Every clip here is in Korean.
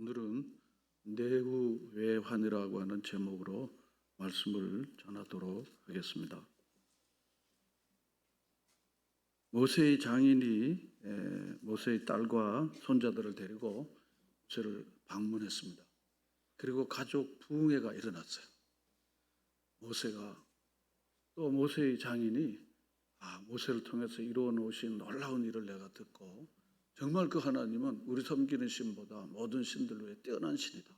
오늘은 내후외환이라고 하는 제목으로 말씀을 전하도록 하겠습니다. 모세의 장인이 모세의 딸과 손자들을 데리고 모세를 방문했습니다. 그리고 가족 부흥회가 일어났어요. 모세가 또 모세의 장인이 모세를 통해서 이루어 놓으신 놀라운 일을 내가 듣고 정말 그 하나님은 우리 섬기는 신보다 모든 신들 외에 뛰어난 신이다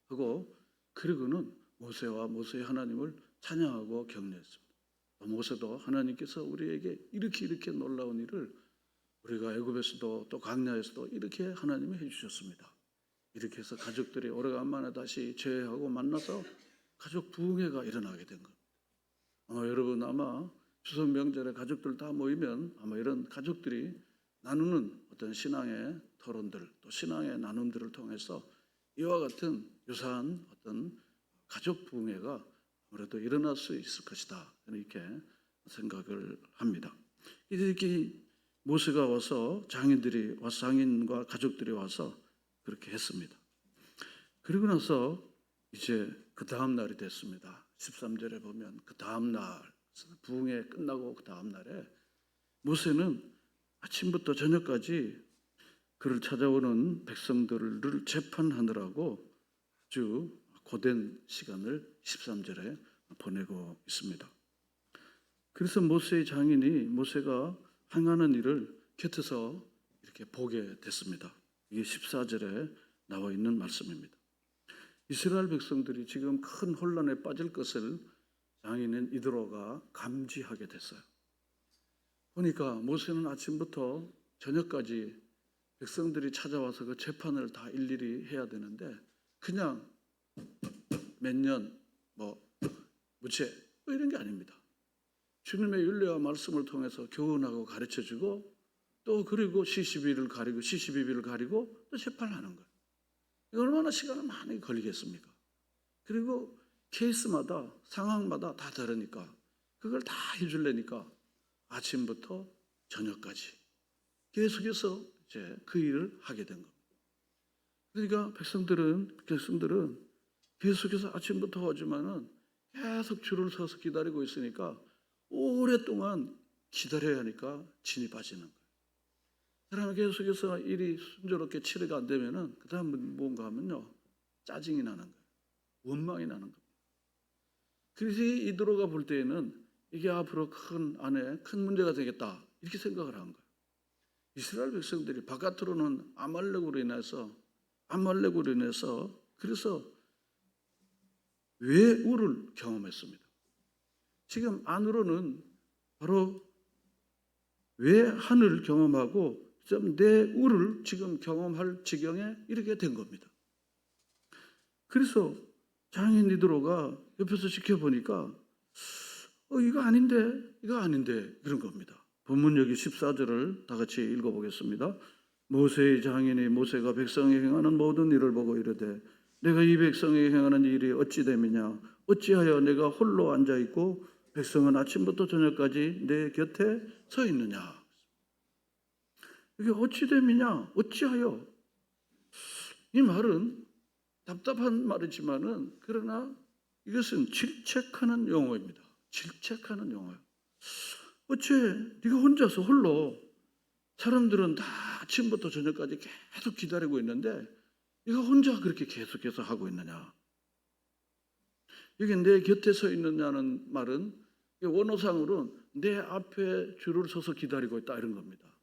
하고, 그리고는 모세와 모세의 하나님을 찬양하고 격려했습니다. 모세도 하나님께서 우리에게 이렇게 놀라운 일을 우리가 애굽에서도 또 광야에서도 이렇게 하나님이 해주셨습니다. 이렇게 해서 가족들이 오래간만에 다시 재회하고 만나서 가족 부흥회가 일어나게 된 겁니다. 여러분 아마 추석 명절에 가족들 다 모이면 아마 이런 가족들이 나누는 어떤 신앙의 토론들, 또 신앙의 나눔들을 통해서 이와 같은 유사한 어떤 가족 부흥회가 아무래도 일어날 수 있을 것이다, 이렇게 생각을 합니다. 이렇게 모세가 와서 장인과 가족들이 와서 그렇게 했습니다. 그리고 나서 이제 그 다음 날이 됐습니다. 13절에 보면 그 다음 날, 부흥회 끝나고 그 다음 날에 모세는 아침부터 저녁까지 그를 찾아오는 백성들을 재판하느라고 아주 고된 시간을 13절에 보내고 있습니다. 그래서 모세의 장인이 모세가 행하는 일을 곁에서 이렇게 보게 됐습니다. 이게 14절에 나와 있는 말씀입니다. 이스라엘 백성들이 지금 큰 혼란에 빠질 것을 장인인 이드로가 감지하게 됐어요. 보니까 모세는 아침부터 저녁까지 백성들이 찾아와서 그 재판을 다 일일이 해야 되는데 그냥 몇 년 무죄 이런 게 아닙니다. 주님의 윤례와 말씀을 통해서 교훈하고 가르쳐주고 또 그리고 시시비를 가리고 또 재판을 하는 거예요. 이거 얼마나 시간을 많이 걸리겠습니까? 그리고 케이스마다 상황마다 다 다르니까 그걸 다 해주려니까 아침부터 저녁까지 계속해서 이제 그 일을 하게 된 겁니다. 그러니까 백성들은 계속해서 아침부터 하지만은 계속 줄을 서서 기다리고 있으니까 오랫동안 기다려야 하니까 진이 빠지는 거예요. 그러면 계속해서 일이 순조롭게 처리가 안 되면은 그 다음은 뭔가 하면요, 짜증이 나는 거예요. 원망이 나는 겁니다. 그래서 이드로가 볼 때에는 이게 앞으로 큰 문제가 되겠다 이렇게 생각을 한 거예요. 이스라엘 백성들이 바깥으로는 아말렉으로 인해서 그래서 외우를 경험했습니다. 지금 안으로는 바로 외한을 경험하고 내우를 지금 경험할 지경에 이르게 된 겁니다. 그래서 장인 이드로가 옆에서 지켜보니까 이거 아닌데 그런 겁니다. 본문 여기 14절을 다 같이 읽어보겠습니다. 모세의 장인이 모세가 백성이 행하는 모든 일을 보고 이르되 내가 이 백성이 행하는 일이 어찌 됨이냐, 어찌하여 내가 홀로 앉아있고 백성은 아침부터 저녁까지 내 곁에 서 있느냐. 이게 어찌 됨이냐, 어찌하여. 이 말은 답답한 말이지만은 그러나 이것은 질책하는 용어입니다. 질책하는 용어예요. 어째 네가 혼자서 홀로, 사람들은 다 아침부터 저녁까지 계속 기다리고 있는데 네가 혼자 그렇게 계속해서 하고 있느냐. 여기 내 곁에 서 있느냐는 말은 원어상으로는 내 앞에 줄을 서서 기다리고 있다 이런 겁니다.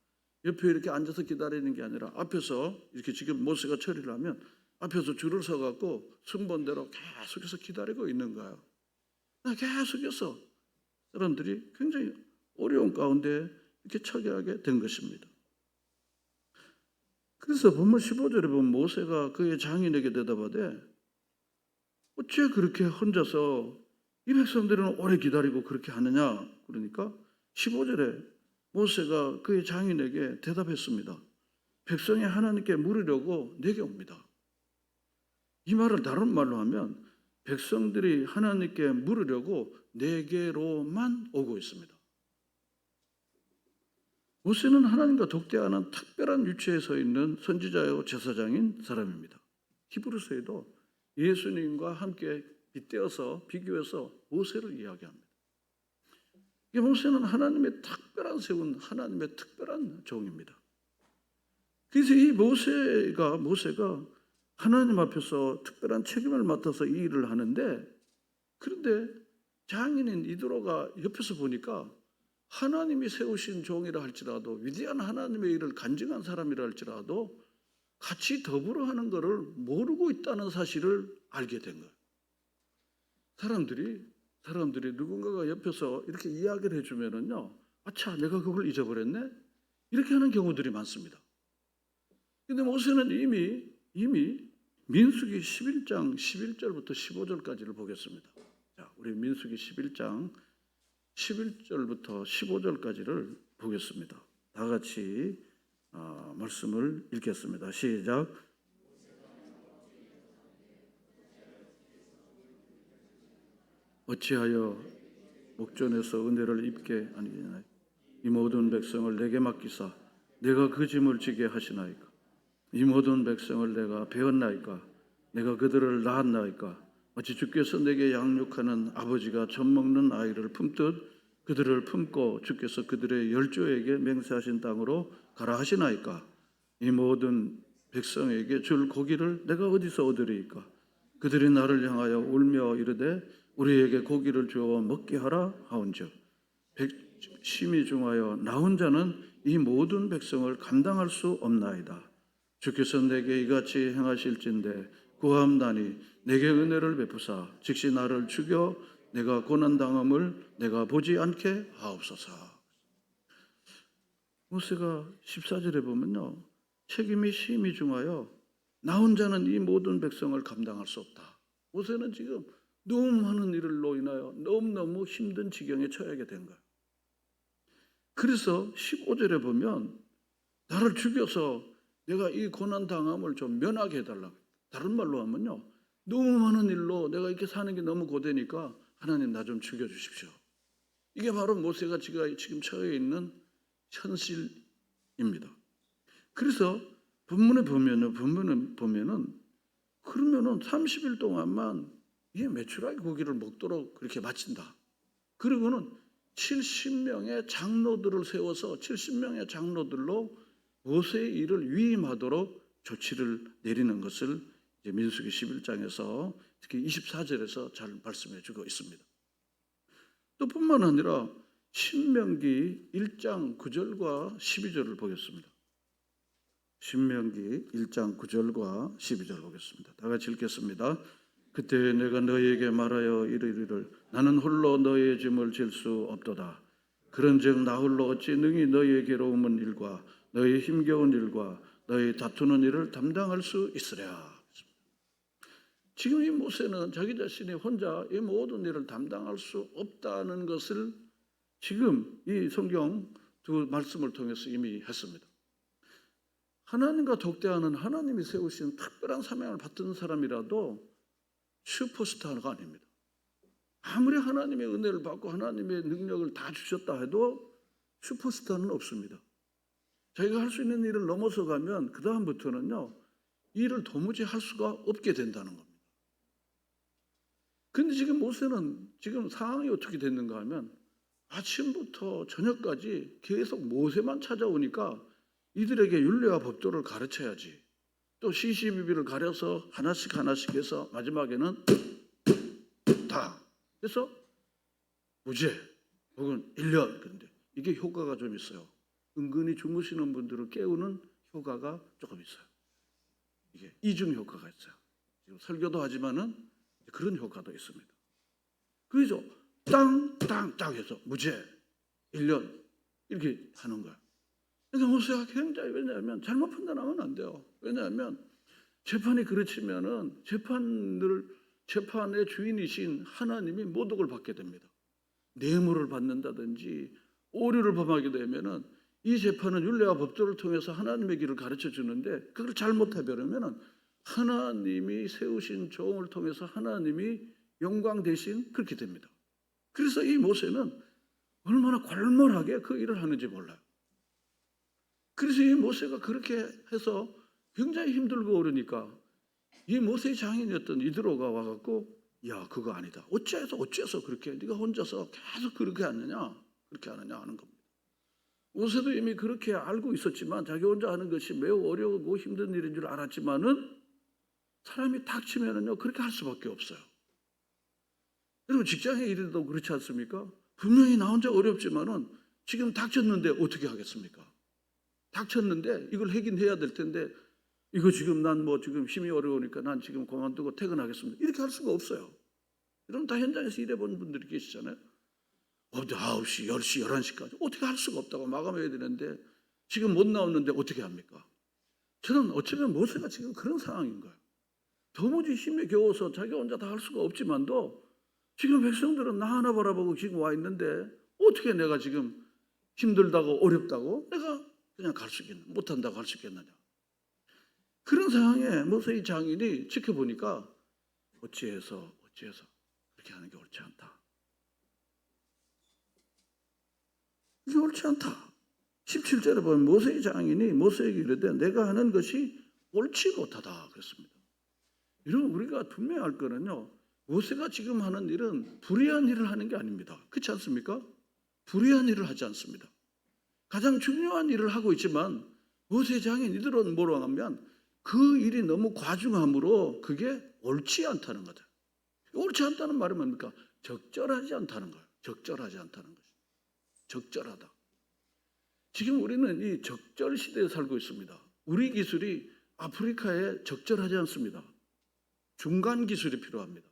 옆에 이렇게 앉아서 기다리는 게 아니라 앞에서 이렇게 지금 모세가 처리를 하면 앞에서 줄을 서갖고 순번대로 계속해서 기다리고 있는 거예요. 계속해서 사람들이 굉장히 어려운 가운데 이렇게 처해하게 된 것입니다. 그래서 본문 15절에 보면 모세가 그의 장인에게 대답하되 어째 그렇게 혼자서 이 백성들은 오래 기다리고 그렇게 하느냐. 그러니까 15절에 모세가 그의 장인에게 대답했습니다. 백성이 하나님께 물으려고 내게 옵니다. 이 말을 다른 말로 하면 백성들이 하나님께 물으려고 내게로만 오고 있습니다. 모세는 하나님과 독대하는 특별한 위치에 서 있는 선지자요 제사장인 사람입니다. 히브리서에도 예수님과 함께 빗대어서 비교해서 모세를 이야기합니다. 이 모세는 하나님의 특별한 세운 하나님의 특별한 종입니다. 그래서 이 모세가 하나님 앞에서 특별한 책임을 맡아서 이 일을 하는데, 그런데 장인인 이드로가 옆에서 보니까 하나님이 세우신 종이라 할지라도, 위대한 하나님의 일을 간증한 사람이라 할지라도 같이 더불어 하는 것을 모르고 있다는 사실을 알게 된 거예요. 사람들이 누군가가 옆에서 이렇게 이야기를 해주면은요, 아차, 내가 그걸 잊어버렸네? 이렇게 하는 경우들이 많습니다. 근데 모세는 이미 민수기 11장 11절부터 15절까지를 보겠습니다. 자, 우리 민수기 11장 11절부터 15절까지를 보겠습니다. 다 같이 말씀을 읽겠습니다. 시작. 어찌하여 목전에서 은혜를 입게 아니냐, 이 모든 백성을 내게 맡기사 내가 그 짐을 지게 하시나이까? 이 모든 백성을 내가 배웠나이까? 내가 그들을 낳았나이까? 마치 주께서 내게 양육하는 아버지가 젖 먹는 아이를 품듯 그들을 품고 주께서 그들의 열조에게 맹세하신 땅으로 가라 하시나이까? 이 모든 백성에게 줄 고기를 내가 어디서 얻으리이까? 그들이 나를 향하여 울며 이르되 우리에게 고기를 주어 먹게 하라 하온즉 심히 중하여 나 혼자는 이 모든 백성을 감당할 수 없나이다. 주께서 내게 이같이 행하실진대 구하옵나니 내게 은혜를 베푸사 즉시 나를 죽여 내가 고난당함을 내가 보지 않게 하옵소서. 모세가 14절에 보면요, 책임이 심히 중하여 나 혼자는 이 모든 백성을 감당할 수 없다. 모세는 지금 너무 많은 일로 인하여 너무너무 힘든 지경에 처하게 된 거예요. 그래서 15절에 보면 나를 죽여서 내가 이 고난당함을 좀 면하게 해달라고. 다른 말로 하면요, 너무 많은 일로 내가 이렇게 사는 게 너무 고되니까 하나님 나 좀 죽여주십시오. 이게 바로 모세가 지금 처해 있는 현실입니다. 그래서 본문에 보면은 그러면은 30일 동안만 이 메추라기 고기를 먹도록 그렇게 마친다. 그리고는 70명의 장로들을 세워서 70명의 장로들로 모세의 일을 위임하도록 조치를 내리는 것을 이제 민수기 11장에서 특히 24절에서 잘 말씀해 주고 있습니다. 또 뿐만 아니라 신명기 1장 9절과 12절을 보겠습니다. 신명기 1장 9절과 12절 보겠습니다. 다 같이 읽겠습니다. 그때 내가 너희에게 말하여 이르기를 나는 홀로 너희의 짐을 질 수 없도다. 그런즉 나 홀로 어찌 능히 너희의 괴로움은 일과 너희의 힘겨운 일과 너희 다투는 일을 담당할 수 있으랴. 지금 이 모세는 자기 자신이 혼자 이 모든 일을 담당할 수 없다는 것을 지금 이 성경 두 말씀을 통해서 이미 했습니다. 하나님과 독대하는 하나님이 세우신 특별한 사명을 받은 사람이라도 슈퍼스타가 아닙니다. 아무리 하나님의 은혜를 받고 하나님의 능력을 다 주셨다 해도 슈퍼스타는 없습니다. 자기가 할 수 있는 일을 넘어서 가면 그 다음부터는요, 일을 도무지 할 수가 없게 된다는 겁니다. 근데 지금 모세는 지금 상황이 어떻게 됐는가 하면 아침부터 저녁까지 계속 모세만 찾아오니까 이들에게 율례와 법도를 가르쳐야지. 또 시시비비를 가려서 하나씩 해서 마지막에는 다 그래서 무죄 혹은 1년. 그런데 이게 효과가 좀 있어요. 은근히 주무시는 분들을 깨우는 효과가 조금 있어요. 이게 이중 효과가 있어요. 지금 설교도 하지만은 그런 효과도 있습니다. 그래서 땅 해서 무죄 1년 이렇게 하는 거예요. 그러니까 모세가 굉장히, 왜냐하면 잘못 판단하면 안 돼요. 왜냐하면 재판이 그르치면은 재판의 주인이신 하나님이 모독을 받게 됩니다. 뇌물을 받는다든지 오류를 범하게 되면은 이 재판은 율례와 법도를 통해서 하나님의 길을 가르쳐 주는데 그걸 잘못해버리면은 하나님이 세우신 종을 통해서 하나님이 영광 대신 그렇게 됩니다. 그래서 이 모세는 얼마나 골몰하게 그 일을 하는지 몰라요. 그래서 이 모세가 그렇게 해서 굉장히 힘들고 어려니까 이 모세의 장인이었던 이드로가 와갖고 야 그거 아니다. 어째서 그렇게 네가 혼자서 계속 그렇게 하느냐 그렇게 하느냐 하는 겁니다. 모세도 이미 그렇게 알고 있었지만 자기 혼자 하는 것이 매우 어려우고 힘든 일인 줄 알았지만은 사람이 닥치면은요 그렇게 할 수밖에 없어요. 여러분 직장의 일도 그렇지 않습니까? 분명히 나 혼자 어렵지만은 지금 닥쳤는데 어떻게 하겠습니까? 닥쳤는데 이걸 하긴 해야 될 텐데 이거 지금 난 뭐 지금 힘이 어려우니까 난 지금 그만두고 퇴근하겠습니다. 이렇게 할 수가 없어요. 여러분 다 현장에서 일해본 분들이 계시잖아요. 9시, 10시, 11시까지 어떻게 할 수가 없다고 마감해야 되는데 지금 못 나오는데 어떻게 합니까? 저는 어쩌면 모세가 지금 그런 상황인 거예요. 도무지 힘에 겨워서 자기 혼자 다 할 수가 없지만도 지금 백성들은 나 하나 바라보고 지금 와 있는데 어떻게 내가 지금 힘들다고 어렵다고 내가 그냥 갈 수 있겠나 못한다고 할 수 있겠느냐. 그런 상황에 모세의 장인이 지켜보니까 어찌해서 그렇게 하는 게 옳지 않다. 이게 옳지 않다. 17절에 보면 모세의 장인이 모세에게 이르되 내가 하는 것이 옳지 못하다 그랬습니다. 이런 우리가 분명히 알 거는요. 모세가 지금 하는 일은 불의한 일을 하는 게 아닙니다. 그렇지 않습니까? 불의한 일을 하지 않습니다. 가장 중요한 일을 하고 있지만 모세 장인 이들은 뭐라고 하면 그 일이 너무 과중함으로 그게 옳지 않다는 거다. 옳지 않다는 말은 뭡니까? 적절하지 않다는 거예요. 적절하지 않다는 것이. 적절하다. 지금 우리는 이 적절 시대에 살고 있습니다. 우리 기술이 아프리카에 적절하지 않습니다. 중간 기술이 필요합니다.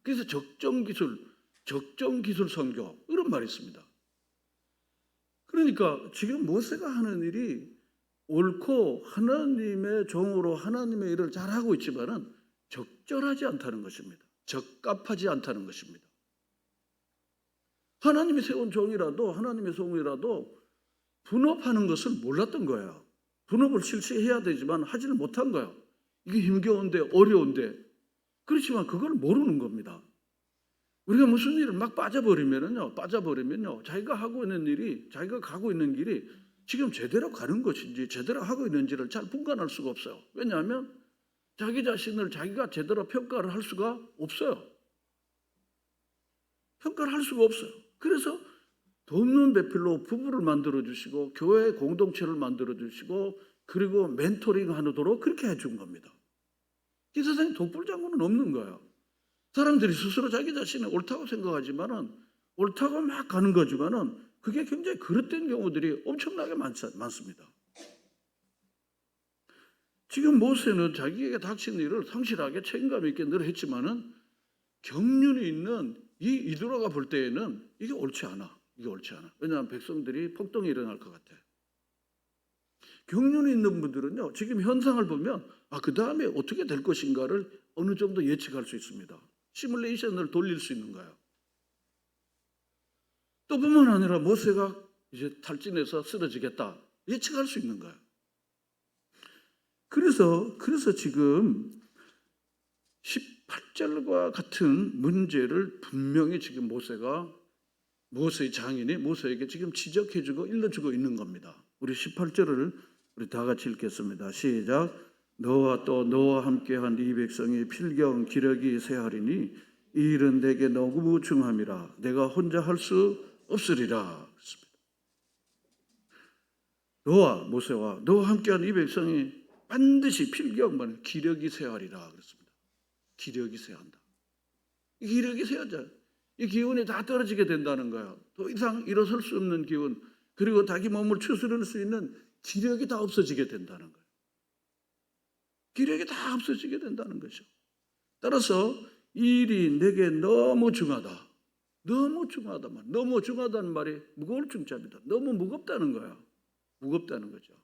그래서 적정 기술 선교 이런 말이 있습니다. 그러니까 지금 모세가 하는 일이 옳고 하나님의 종으로 하나님의 일을 잘하고 있지만은 적절하지 않다는 것입니다. 적합하지 않다는 것입니다. 하나님이 세운 종이라도 하나님의 종이라도 분업하는 것을 몰랐던 거예요. 분업을 실시해야 되지만 하지를 못한 거예요. 이게 힘겨운데 어려운데 그렇지만 그걸 모르는 겁니다. 우리가 무슨 일을 막 빠져버리면요 자기가 하고 있는 일이 자기가 가고 있는 길이 지금 제대로 가는 것인지 제대로 하고 있는지를 잘 분간할 수가 없어요. 왜냐하면 자기 자신을 자기가 제대로 평가를 할 수가 없어요. 평가를 할 수가 없어요. 그래서 돕는 배필로 부부를 만들어 주시고 교회 공동체를 만들어 주시고 그리고 멘토링 하도록 그렇게 해준 겁니다. 이 세상에 독불장군은 없는 거예요. 사람들이 스스로 자기 자신을 옳다고 생각하지만은 옳다고 막 가는 거지만은 그게 굉장히 그릇된 경우들이 엄청나게 많습니다. 지금 모세는 자기에게 닥친 일을 성실하게 책임감 있게 늘 했지만은 경륜이 있는 이 이드로가 볼 때에는 이게 옳지 않아. 이게 옳지 않아. 왜냐하면 백성들이 폭동이 일어날 것 같아. 경륜이 있는 분들은요, 지금 현상을 보면 그 다음에 어떻게 될 것인가를 어느 정도 예측할 수 있습니다. 시뮬레이션을 돌릴 수 있는 거예요. 또 뿐만 아니라 모세가 이제 탈진해서 쓰러지겠다 예측할 수 있는 거예요. 그래서 지금 18절과 같은 문제를 분명히 지금 모세의 장인이 모세에게 지금 지적해주고 일러주고 있는 겁니다. 우리 18절을 우리 다 같이 읽겠습니다. 시작. 너와 또 너와 함께한 이 백성이 필경 기력이 쇠하리니 이 일은 내게 너무 중함이라 내가 혼자 할 수 없으리라. 모세와 너와 함께한 이 백성이 반드시 필경 기력이 쇠하리라 그랬습니다. 기력이 쇠한다. 이 기력이 쇠하잖아요. 이 기운이 다 떨어지게 된다는 거예요. 더 이상 일어설 수 없는 기운, 그리고 자기 몸을 추스릴 수 있는 기력이 다 없어지게 된다는 거예요. 기력이 다 없어지게 된다는 거죠. 따라서 이 일이 내게 너무 중하다. 너무 중하다는 말이 무거울 중자입니다. 너무 무겁다는 거예요. 무겁다는 거죠.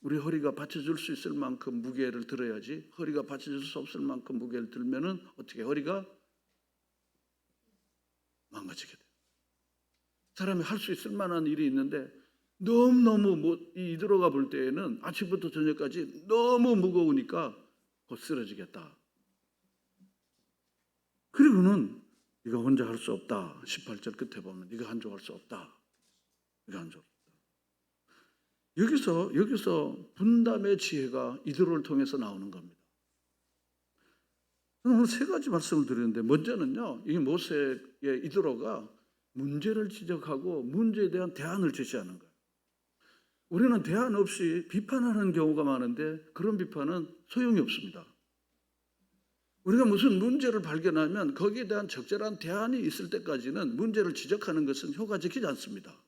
우리 허리가 받쳐줄 수 있을 만큼 무게를 들어야지 허리가 받쳐줄 수 없을 만큼 무게를 들면은 어떻게 허리가 망가지게 돼요. 사람이 할 수 있을 만한 일이 있는데 너무 이들어가 볼 때에는 아침부터 저녁까지 너무 무거우니까 곧 쓰러지겠다. 그리고는 네가 혼자 할 수 없다. 18절 끝에 보면 네가 한조할 수 없다. 네가 한조 없다. 여기서 분담의 지혜가 이드로를 통해서 나오는 겁니다. 저는 오늘 세 가지 말씀을 드리는데, 먼저는요, 이 모세의 이드로가 문제를 지적하고 문제에 대한 대안을 제시하는 거예요. 우리는 대안 없이 비판하는 경우가 많은데 그런 비판은 소용이 없습니다. 우리가 무슨 문제를 발견하면 거기에 대한 적절한 대안이 있을 때까지는 문제를 지적하는 것은 효과적이지 않습니다.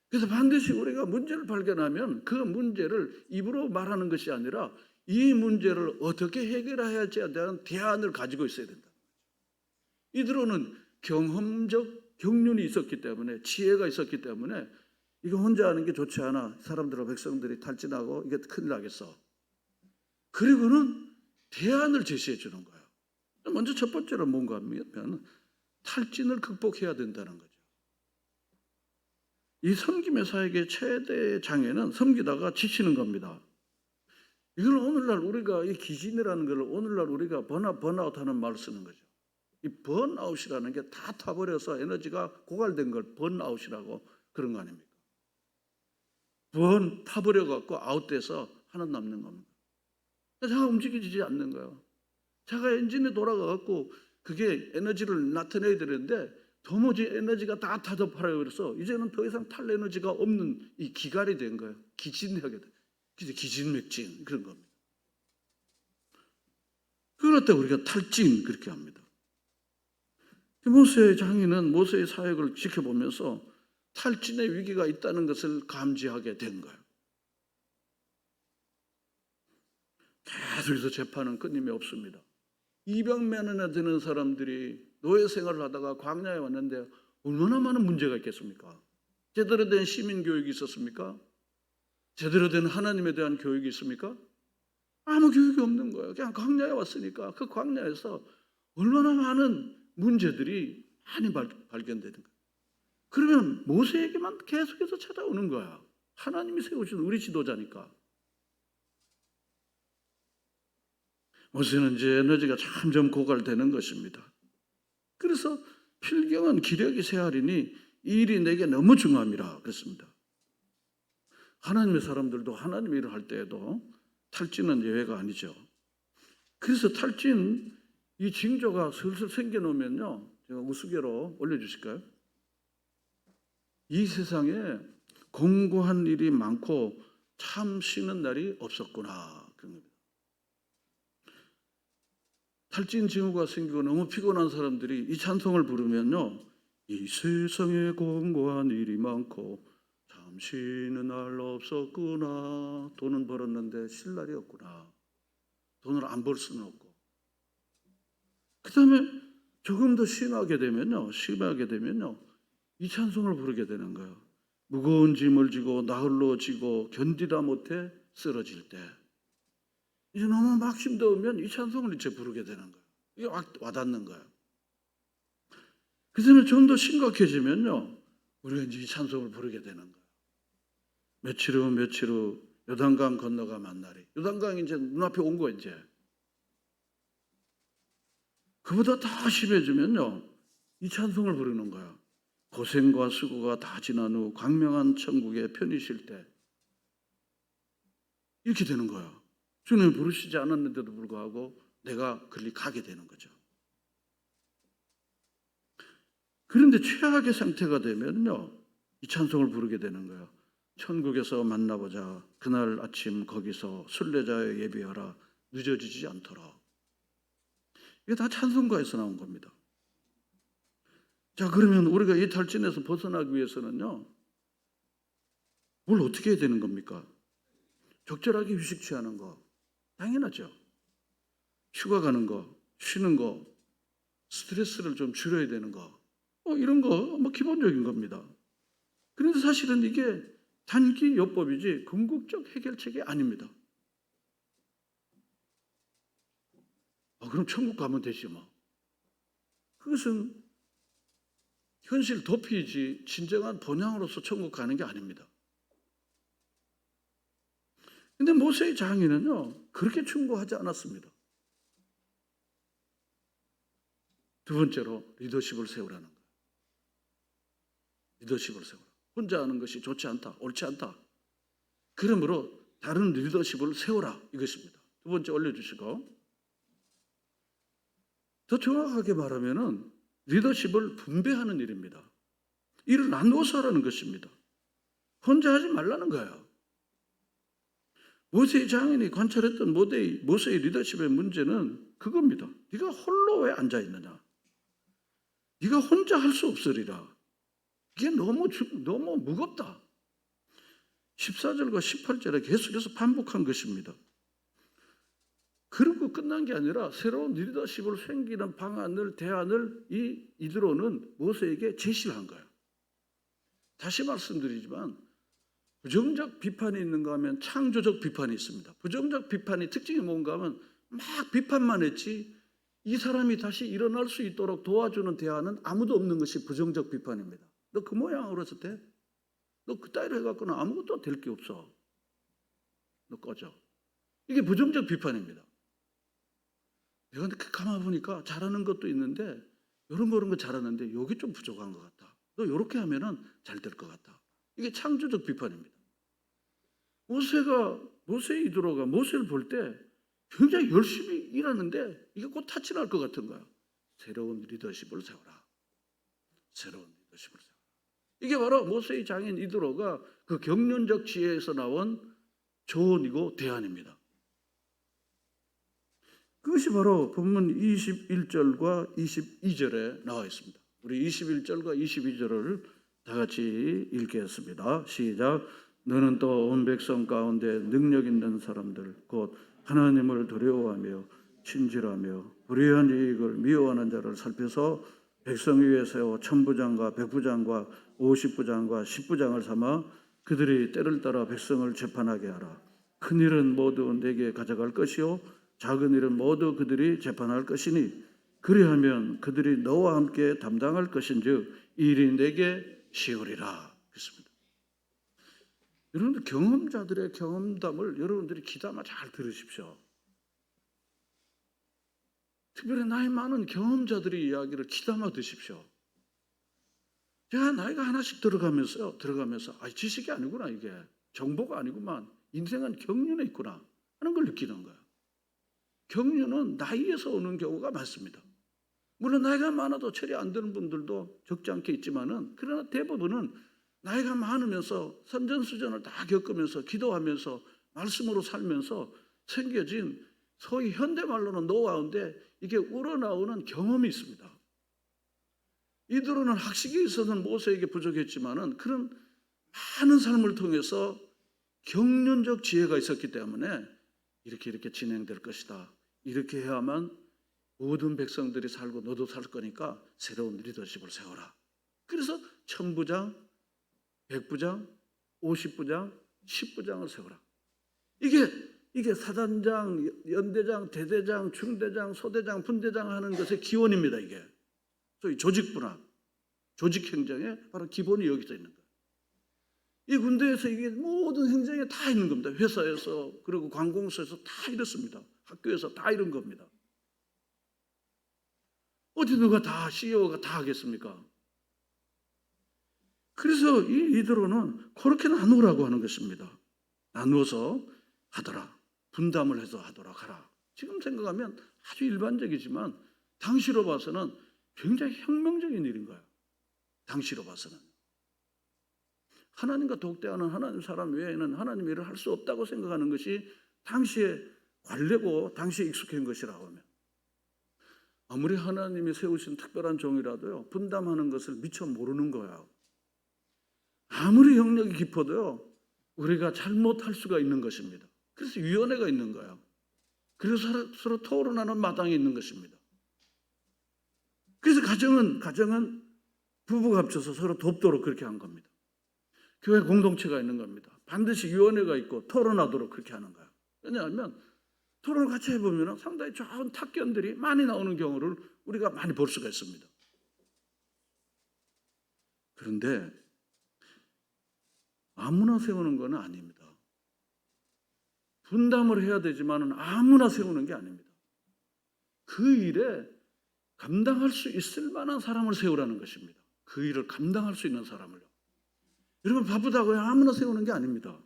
그래서 반드시 우리가 문제를 발견하면 그 문제를 입으로 말하는 것이 아니라 이 문제를 어떻게 해결해야 할지에 대한 대안을 가지고 있어야 된다. 이들로는 경험적 경륜이 있었기 때문에, 지혜가 있었기 때문에 이거 혼자 하는 게 좋지 않아. 사람들과 백성들이 탈진하고 이게 큰일 나겠어. 그리고는 대안을 제시해 주는 거예요. 먼저 첫 번째로 뭔가 하면 탈진을 극복해야 된다는 거죠. 이 섬김의 사역의 최대 장애는 섬기다가 지치는 겁니다. 이걸 오늘날 우리가 이 기진이라는 걸 오늘날 우리가 번아웃하는 말을 쓰는 거죠. 이 번아웃이라는 게 다 타버려서 에너지가 고갈된 걸 번아웃이라고 그런 거 아닙니까? 타버려갖고 아웃돼서 하나 남는 겁니다. 차가 움직이지 않는 거예요. 차가 엔진이 돌아가갖고 그게 에너지를 나타내야 되는데 도무지 에너지가 다 타져버려요. 그래서 이제는 더 이상 탈 에너지가 없는 이 기갈이 된 거예요. 기진하게 돼. 기진맥진 그런 겁니다. 그럴 때 우리가 탈진 그렇게 합니다. 모세의 장인은 모세의 사역을 지켜보면서 탈진의 위기가 있다는 것을 감지하게 된 거예요. 계속해서 재판은 끊임이 없습니다. 200명이나 되는 사람들이 노예 생활을 하다가 광야에 왔는데 얼마나 많은 문제가 있겠습니까? 제대로 된 시민 교육이 있었습니까? 제대로 된 하나님에 대한 교육이 있습니까? 아무 교육이 없는 거예요. 그냥 광야에 왔으니까 그 광야에서 얼마나 많은 문제들이 많이 발견되는 거예요. 그러면 모세에게만 계속해서 찾아오는 거야. 하나님이 세우신 우리 지도자니까. 모세는 이제 에너지가 점점 고갈되는 것입니다. 그래서 필경은 기력이 쇠하리니 이 일이 내게 너무 중함이라 그랬습니다. 하나님의 사람들도 하나님의 일을 할 때에도 탈진은 예외가 아니죠. 그래서 탈진 이 징조가 슬슬 생겨놓으면요, 제가 우스개로 올려주실까요? 이 세상에 공고한 일이 많고 참 쉬는 날이 없었구나 그런 겁니다. 탈진 징후가 생기고 너무 피곤한 사람들이 이 찬송을 부르면요, 이 세상에 공고한 일이 많고 참 쉬는 날 없었구나. 돈은 벌었는데 쉴 날이 없구나. 돈을 안 벌 수는 없고. 그 다음에 조금 더 심하게 되면요, 이 찬송을 부르게 되는 거예요. 무거운 짐을 지고 나홀로 지고 견디다 못해 쓰러질 때, 이제 너무 막 힘들면 이 찬송을 이제 부르게 되는 거예요. 이게 와닿는 거예요. 그 다음에 좀 더 심각해지면요, 우리가 이제 이 찬송을 부르게 되는 거예요. 며칠 후 요단강 건너가 만나리. 요단강이 이제 눈앞에 온 거예요. 이제 그보다 더 심해지면요, 이 찬송을 부르는 거예요. 고생과 수고가 다 지난 후 광명한 천국에 편히 쉴 때, 이렇게 되는 거예요. 주님 부르시지 않았는데도 불구하고 내가 그리 가게 되는 거죠. 그런데 최악의 상태가 되면요, 이 찬송을 부르게 되는 거예요. 천국에서 만나보자. 그날 아침 거기서 순례자여 예비하라. 늦어지지 않도록. 이게 다 찬송가에서 나온 겁니다. 자, 그러면 우리가 이 탈진에서 벗어나기 위해서는요, 뭘 어떻게 해야 되는 겁니까? 적절하게 휴식 취하는 거 당연하죠. 휴가 가는 거, 쉬는 거, 스트레스를 좀 줄여야 되는 거, 이런 거 기본적인 겁니다. 그런데 사실은 이게 단기 요법이지 궁극적 해결책이 아닙니다. 그럼 천국 가면 되지 뭐. 그것은 현실 도피이지 진정한 본향으로서 천국 가는 게 아닙니다. 근데 모세의 장인은요, 그렇게 충고하지 않았습니다. 두 번째로 리더십을 세우라는 거예요. 리더십을 세우라. 혼자 하는 것이 좋지 않다, 옳지 않다. 그러므로 다른 리더십을 세워라 이것입니다. 두 번째 올려주시고, 더 정확하게 말하면은 리더십을 분배하는 일입니다. 일을 나누어서 하라는 것입니다. 혼자 하지 말라는 거예요. 모세의 장인이 관찰했던 모세의 리더십의 문제는 그겁니다. 네가 홀로 왜 앉아 있느냐? 네가 혼자 할 수 없으리라. 이게 너무 무겁다. 14절과 18절에 계속해서 반복한 것입니다. 그러고 끝난 게 아니라 새로운 리더십을 생기는 방안을, 대안을 이드로는 모세에게 제시를 한 거예요. 다시 말씀드리지만 부정적 비판이 있는가 하면 창조적 비판이 있습니다. 부정적 비판의 특징이 뭔가 하면 막 비판만 했지 이 사람이 다시 일어날 수 있도록 도와주는 대안은 아무도 없는 것이 부정적 비판입니다. 너 그 모양으로 해서 돼? 너 그 따위로 해갖고는 아무것도 될 게 없어. 너 꺼져. 이게 부정적 비판입니다. 내가 가만 보니까 잘하는 것도 있는데 이런 거 잘하는데 여기 좀 부족한 것 같다. 너 이렇게 하면은 잘 될 것 같다. 이게 창조적 비판입니다. 이드로가 모세를 볼 때 굉장히 열심히 일하는데 이게 곧 타치 날 것 같은 거야. 새로운 리더십을 세워라. 새로운 리더십을 세워라. 이게 바로 모세의 장인 이드로가 그 경륜적 지혜에서 나온 조언이고 대안입니다. 그것이 바로 본문 21절과 22절에 나와 있습니다. 우리 21절과 22절을 다 같이 읽겠습니다. 시작. 너는 또 온 백성 가운데 능력 있는 사람들 곧 하나님을 두려워하며 친절하며 불의한 이익을 미워하는 자를 살펴서 백성 위에 세워 천부장과 백부장과 50부장과 10부장을 삼아 그들이 때를 따라 백성을 재판하게 하라. 큰 일은 모두 내게 가져갈 것이요 작은 일은 모두 그들이 재판할 것이니 그리하면 그들이 너와 함께 담당할 것인즉 이 일이 내게 쉬우리라. 그렇습니다. 여러분들 경험자들의 경험담을 여러분들이 귀담아 잘 들으십시오. 특별히 나이 많은 경험자들의 이야기를 귀담아 드십시오. 제가 나이가 하나씩 들어가면서 지식이 아니구나, 이게 정보가 아니구만, 인생은 경륜에 있구나 하는 걸 느끼는 거예요. 경륜은 나이에서 오는 경우가 많습니다. 물론 나이가 많아도 처리 안 되는 분들도 적지 않게 있지만은, 그러나 대부분은 나이가 많으면서 선전수전을 다 겪으면서 기도하면서 말씀으로 살면서 생겨진 소위 현대말로는 노하우인데 이게 우러나오는 경험이 있습니다. 이들은 학식에 있어서는 모세에게 부족했지만은 그런 많은 삶을 통해서 경륜적 지혜가 있었기 때문에 이렇게 진행될 것이다. 이렇게 해야만 모든 백성들이 살고 너도 살 거니까 새로운 리더십을 세워라. 그래서 천부장, 백부장, 50부장, 10부장을 세워라. 이게 사단장, 연대장, 대대장, 중대장, 소대장, 분대장 하는 것의 기원입니다. 이게 소위 조직분화, 조직행정의 바로 기본이 여기서 있는 거예요. 이 군대에서 이게 모든 행정에 다 있는 겁니다. 회사에서 그리고 관공서에서 다 이렇습니다. 학교에서 다 이런 겁니다. 어디 누가 다 CEO가 다 하겠습니까? 그래서 이들로는 그렇게 나누라고 하는 것입니다. 나누어서 하더라. 분담을 해서 하도록 하라. 지금 생각하면 아주 일반적이지만 당시로 봐서는 굉장히 혁명적인 일인 거예요. 당시로 봐서는. 하나님과 독대하는 하나님 사람 외에는 하나님 일을 할 수 없다고 생각하는 것이 당시의 관례고 당시에 익숙한 것이라고 하면, 아무리 하나님이 세우신 특별한 종이라도요, 분담하는 것을 미처 모르는 거예요. 아무리 영역이 깊어도요, 우리가 잘못할 수가 있는 것입니다. 그래서 위원회가 있는 거예요. 그래서 서로 토론하는 마당이 있는 것입니다. 그래서 가정은 부부가 합쳐서 서로 돕도록 그렇게 한 겁니다. 교회 공동체가 있는 겁니다. 반드시 위원회가 있고 토론하도록 그렇게 하는 거예요. 왜냐하면 토론을 같이 해보면 상당히 좋은 탁견들이 많이 나오는 경우를 우리가 많이 볼 수가 있습니다. 그런데 아무나 세우는 건 아닙니다. 분담을 해야 되지만 아무나 세우는 게 아닙니다. 그 일에 감당할 수 있을 만한 사람을 세우라는 것입니다. 그 일을 감당할 수 있는 사람을요. 여러분, 바쁘다고 아무나 세우는 게 아닙니다.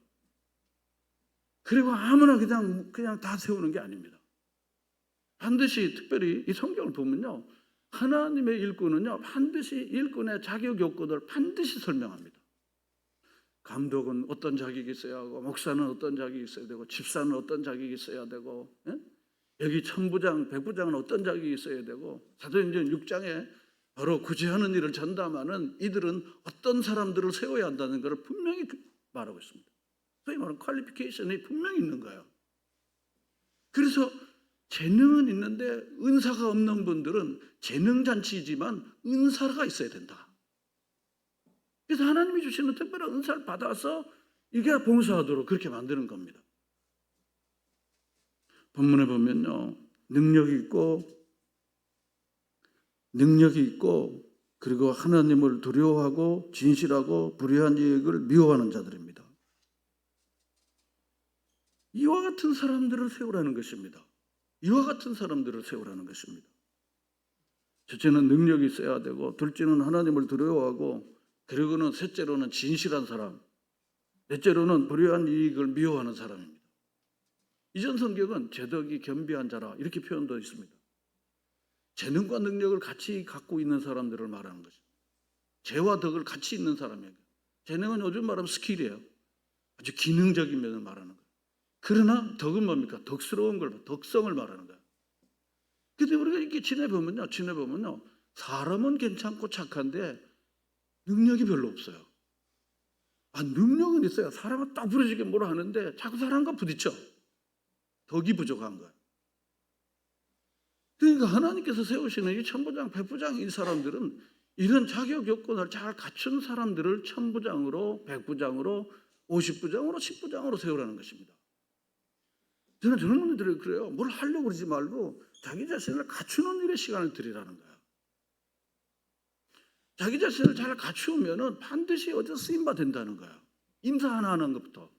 그리고 아무나 그냥 다 세우는 게 아닙니다. 반드시 특별히 이 성경을 보면요, 하나님의 일꾼은요 반드시 일꾼의 자격 요건을 반드시 설명합니다. 감독은 어떤 자격이 있어야 하고, 목사는 어떤 자격이 있어야 되고, 집사는 어떤 자격이 있어야 되고, 여기 천부장, 백부장은 어떤 자격이 있어야 되고, 사도행전 6장에 바로 구제하는 일을 전담하는 이들은 어떤 사람들을 세워야 한다는 것을 분명히 말하고 있습니다. 소위 말하는 퀄리피케이션이 분명히 있는 거예요. 그래서 재능은 있는데 은사가 없는 분들은 재능잔치지만 은사가 있어야 된다. 그래서 하나님이 주시는 특별한 은사를 받아서 이게 봉사하도록 그렇게 만드는 겁니다. 본문에 보면요, 능력이 있고 그리고 하나님을 두려워하고 진실하고 불의한 이익을 미워하는 자들입니다. 이와 같은 사람들을 세우라는 것입니다. 이와 같은 사람들을 세우라는 것입니다. 첫째는 능력이 있어야 되고, 둘째는 하나님을 두려워하고, 그리고는 셋째로는 진실한 사람, 넷째로는 불의한 이익을 미워하는 사람입니다. 이전 성경은 제덕이 겸비한 자라 이렇게 표현되어 있습니다. 재능과 능력을 같이 갖고 있는 사람들을 말하는 것입니다. 재와 덕을 같이 있는 사람이에요. 재능은 요즘 말하면 스킬이에요. 아주 기능적인 면을 말하는 거예요. 그러나 덕은 뭡니까? 덕스러운 걸, 덕성을 말하는 거예요. 근데 우리가 이렇게 지내보면요, 사람은 괜찮고 착한데 능력이 별로 없어요. 능력은 있어요. 사람은 딱 부러지게 뭐라 하는데 자꾸 사람과 부딪혀. 덕이 부족한 거예요. 그러니까 하나님께서 세우시는 이 천부장, 백부장 이 사람들은 이런 자격 요건을 잘 갖춘 사람들을 천부장으로, 백부장으로, 50부장으로, 10부장으로 세우라는 것입니다. 저는 저런 분들이 그래요. 뭘 하려고 그러지 말고 자기 자신을 갖추는 일에 시간을 들이라는 거예요. 자기 자신을 잘 갖추면은 반드시 어디서 쓰임받 된다는 거예요. 임사 하나 하는 것부터,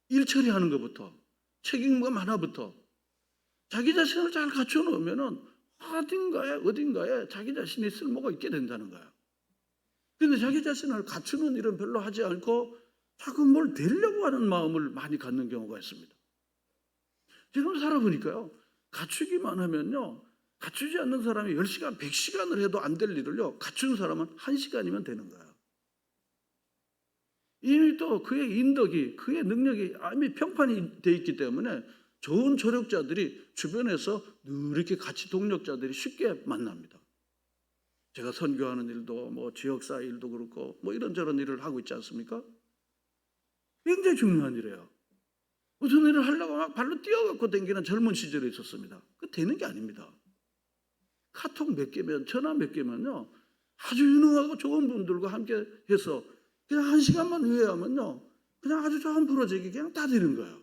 일 처리하는 것부터, 책임감 하나부터 자기 자신을 잘 갖춰 놓으면은 어딘가에 자기 자신이 쓸모가 있게 된다는 거예요. 그런데 자기 자신을 갖추는 일은 별로 하지 않고 자꾸 뭘 되려고 하는 마음을 많이 갖는 경우가 있습니다. 지금 살아보니까요, 갖추기만 하면요, 갖추지 않는 사람이 10시간, 100시간을 해도 안 될 일을요, 갖춘 사람은 1시간이면 되는 거예요. 이미 또 그의 인덕이, 그의 능력이 이미 평판이 돼 있기 때문에 좋은 조력자들이 주변에서 늘 이렇게 같이 동력자들이 쉽게 만납니다. 제가 선교하는 일도 지역사 일도 그렇고 이런저런 일을 하고 있지 않습니까? 굉장히 중요한 일이에요. 무슨 일을 하려고 막 발로 뛰어갖고 다니는 젊은 시절에 있었습니다. 그 되는 게 아닙니다. 카톡 몇 개면, 전화 몇 개면요, 아주 유능하고 좋은 분들과 함께 해서 그냥 1시간만 회의하면요, 그냥 아주 좋은 프로젝트가 그냥 다 되는 거예요.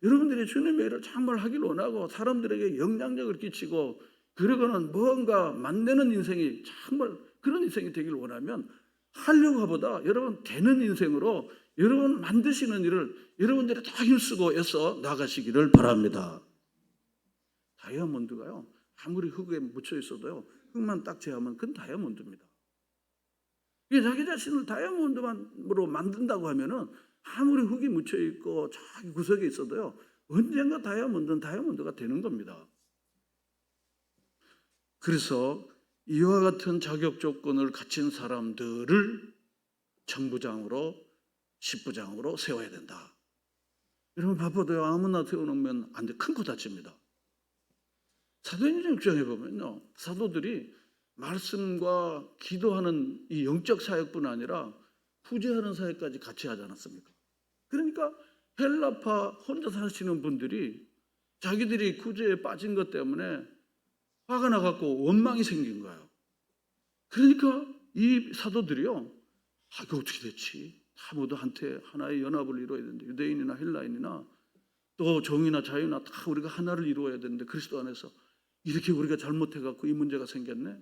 여러분들이 주님의 일을 정말 하길 원하고 사람들에게 영향력을 끼치고 그러고는 뭔가 만드는 인생이 정말 그런 인생이 되길 원하면 하려고 하보다 여러분 되는 인생으로 여러분 만드시는 일을 여러분들이 다 힘쓰고 애써 나가시기를 바랍니다. 다이아몬드가요, 아무리 흙에 묻혀 있어도요, 흙만 딱 제하면 그건 다이아몬드입니다. 자기 자신을 다이아몬드로 만든다고 하면은 아무리 흙이 묻혀 있고 자기 구석에 있어도요, 언젠가 다이아몬드는 다이아몬드가 되는 겁니다. 그래서 이와 같은 자격 조건을 갖춘 사람들을 천부장으로, 10부장으로 세워야 된다. 여러분 바빠도요, 아무나 세워놓으면 안 돼. 큰 코 다칩니다. 사도행전 6장에 보면요, 사도들이 말씀과 기도하는 이 영적 사역뿐 아니라 구제하는 사역까지 같이 하지 않았습니까? 그러니까 헬라파 혼자 사시는 분들이 자기들이 구제에 빠진 것 때문에 화가 나갖고 원망이 생긴 거예요. 그러니까 이 사도들이요, 이거 어떻게 됐지? 다 모두 한테 하나의 연합을 이루어야 되는데, 유대인이나 헬라인이나 또 종이나 자유나 다 우리가 하나를 이루어야 되는데 그리스도 안에서 이렇게 우리가 잘못해갖고 이 문제가 생겼네.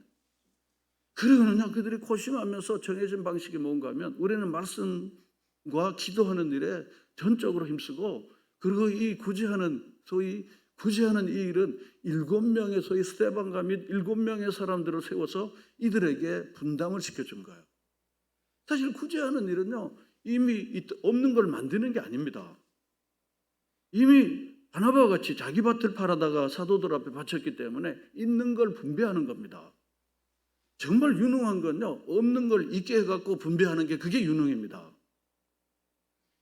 그러거든요. 그들이 고심하면서 정해진 방식이 뭔가 하면 우리는 말씀과 기도하는 일에 전적으로 힘쓰고, 그리고 이 소위 구제하는 이 일은 7명의 소위 스데반과 및 7명의 사람들을 세워서 이들에게 분담을 시켜준 거예요. 사실 구제하는 일은요, 이미 없는 걸 만드는 게 아닙니다. 이미 바나바와 같이 자기 밭을 팔아다가 사도들 앞에 바쳤기 때문에 있는 걸 분배하는 겁니다. 정말 유능한 건요, 없는 걸 있게 해갖고 분배하는 게 그게 유능입니다.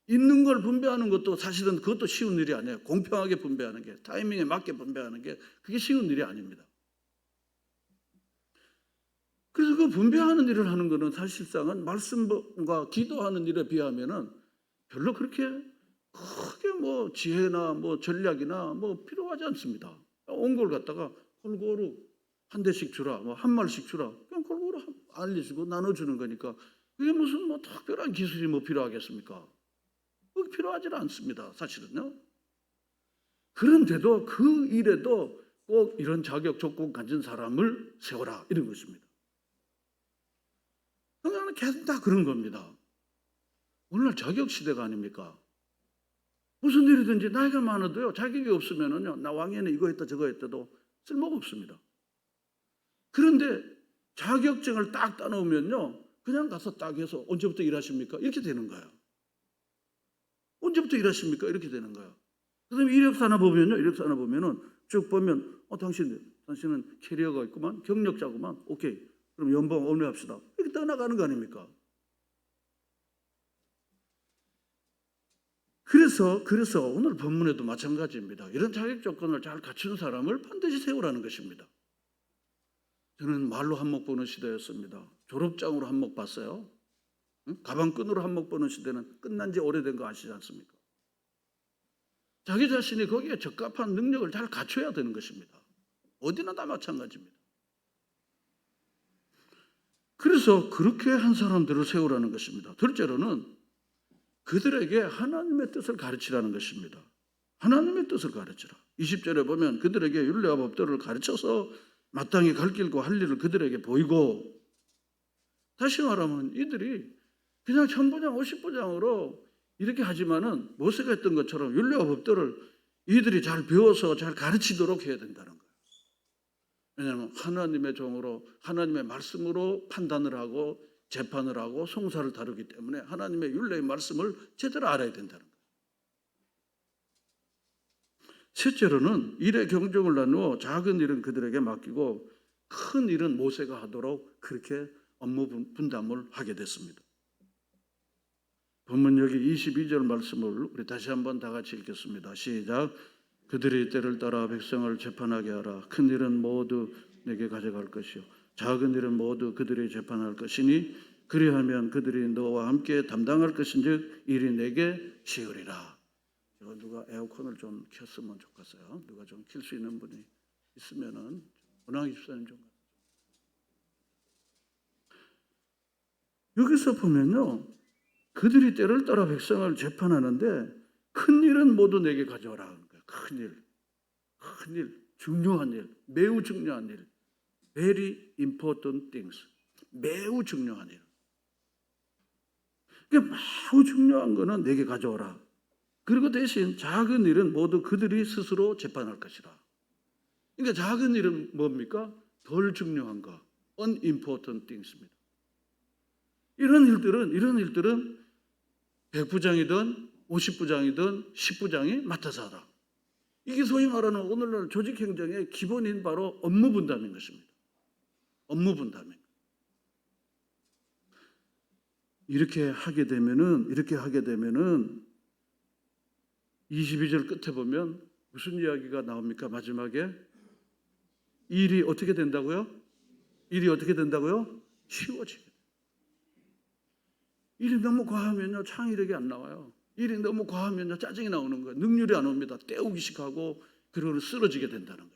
있는 걸 분배하는 것도 사실은 그것도 쉬운 일이 아니에요. 공평하게 분배하는 게, 타이밍에 맞게 분배하는 게 그게 쉬운 일이 아닙니다. 그래서 그 분배하는 일을 하는 것은 사실상은 말씀과 기도하는 일에 비하면은 별로 그렇게 크게 뭐 지혜나 뭐 전략이나 뭐 필요하지 않습니다. 온 걸 갖다가 골고루 한 대씩 주라, 뭐 한 말씩 주라, 그냥 골고루 알려주고 나눠주는 거니까 그게 무슨 뭐 특별한 기술이 뭐 필요하겠습니까? 그게 필요하지 않습니다, 사실은요. 그런데도 그 일에도 꼭 이런 자격 조건 가진 사람을 세워라, 이런 것입니다. 그냥 계속 다 그런 겁니다. 오늘날 자격 시대가 아닙니까? 무슨 일이든지 나이가 많아도요, 자격이 없으면은요, 나 왕년에 이거 했다 저거 했다도 쓸모가 없습니다. 그런데 자격증을 딱 따놓으면요, 그냥 가서 딱 해서 언제부터 일하십니까? 이렇게 되는 거예요. 언제부터 일하십니까? 이렇게 되는 거예요. 그다음에 이력서나 보면요, 이력서나 보면은 쭉 보면 당신은 캐리어가 있구만, 경력자구만, 오케이, 그럼 연봉 어느 합시다, 이렇게 떠나가는 거 아닙니까? 그래서 오늘 본문에도 마찬가지입니다. 이런 자격 조건을 잘 갖춘 사람을 반드시 세우라는 것입니다. 저는 말로 한몫 보는 시대였습니다. 졸업장으로 한몫 봤어요. 응? 가방끈으로 한몫 보는 시대는 끝난 지 오래된 거 아시지 않습니까? 자기 자신이 거기에 적합한 능력을 잘 갖춰야 되는 것입니다. 어디나 다 마찬가지입니다. 그래서 그렇게 한 사람들을 세우라는 것입니다. 둘째로는 그들에게 하나님의 뜻을 가르치라는 것입니다. 하나님의 뜻을 가르치라. 20절에 보면 그들에게 율례와 법도를 가르쳐서 마땅히 갈 길과 할 일을 그들에게 보이고, 다시 말하면 이들이 그냥 천부장 50부장으로 이렇게 하지만은 모세가 했던 것처럼 율례와 법도를 이들이 잘 배워서 잘 가르치도록 해야 된다는 거예요. 왜냐하면 하나님의 종으로 하나님의 말씀으로 판단을 하고 재판을 하고 송사를 다루기 때문에 하나님의 율례의 말씀을 제대로 알아야 된다는 거예요. 셋째로는 일의 경종을 나누어 작은 일은 그들에게 맡기고 큰 일은 모세가 하도록 그렇게 업무 분담을 하게 됐습니다. 본문 여기 22절 말씀을 우리 다시 한번 다 같이 읽겠습니다. 시작. 그들이 때를 따라 백성을 재판하게 하라. 큰 일은 모두 내게 가져갈 것이요 작은 일은 모두 그들이 재판할 것이니 그리하면 그들이 너와 함께 담당할 것인즉 일이 내게 쉬우리라. 누가 에어컨을 좀 켰으면 좋겠어요. 누가 좀 킬 수 있는 분이 있으면은 문학 집사님 좀. 여기서 보면요, 그들이 때를 따라 백성을 재판하는데 큰 일은 모두 내게 가져오라 하는 거예요. 큰 일, 중요한 일, 매우 중요한 일, very important things, 매우 중요한 일. 그러니까 매우 중요한 거는 내게 가져오라. 그리고 대신 작은 일은 모두 그들이 스스로 재판할 것이라. 그러니까 작은 일은 뭡니까? 덜 중요한 거, unimportant things입니다. 이런 일들은 100부장이든 50부장이든 10부장이 맡아서 하라. 이게 소위 말하는 오늘날 조직행정의 기본인 바로 업무 분담인 것입니다. 업무 분담인. 이렇게 하게 되면은 22절 끝에 보면 무슨 이야기가 나옵니까? 마지막에 일이 어떻게 된다고요? 쉬워지게. 일이 너무 과하면요, 창의력이 안 나와요. 일이 너무 과하면요, 짜증이 나오는 거예요. 능률이 안 옵니다. 때우기식하고 그리고 쓰러지게 된다는 거죠.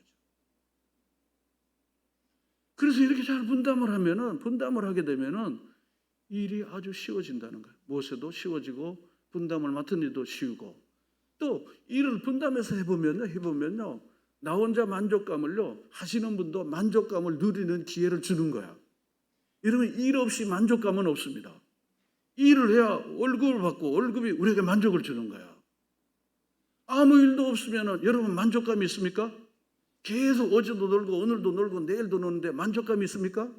그래서 이렇게 잘 분담을 하게 되면은 일이 아주 쉬워진다는 거예요. 모세도 쉬워지고 분담을 맡은 일도 쉬우고, 또 일을 분담해서 해보면요, 나 혼자 만족감을요, 하시는 분도 만족감을 누리는 기회를 주는 거야. 이러면 일 없이 만족감은 없습니다. 일을 해야 월급을 받고 월급이 우리에게 만족을 주는 거야. 아무 일도 없으면 여러분 만족감이 있습니까? 계속 어제도 놀고 오늘도 놀고 내일도 노는데 만족감이 있습니까?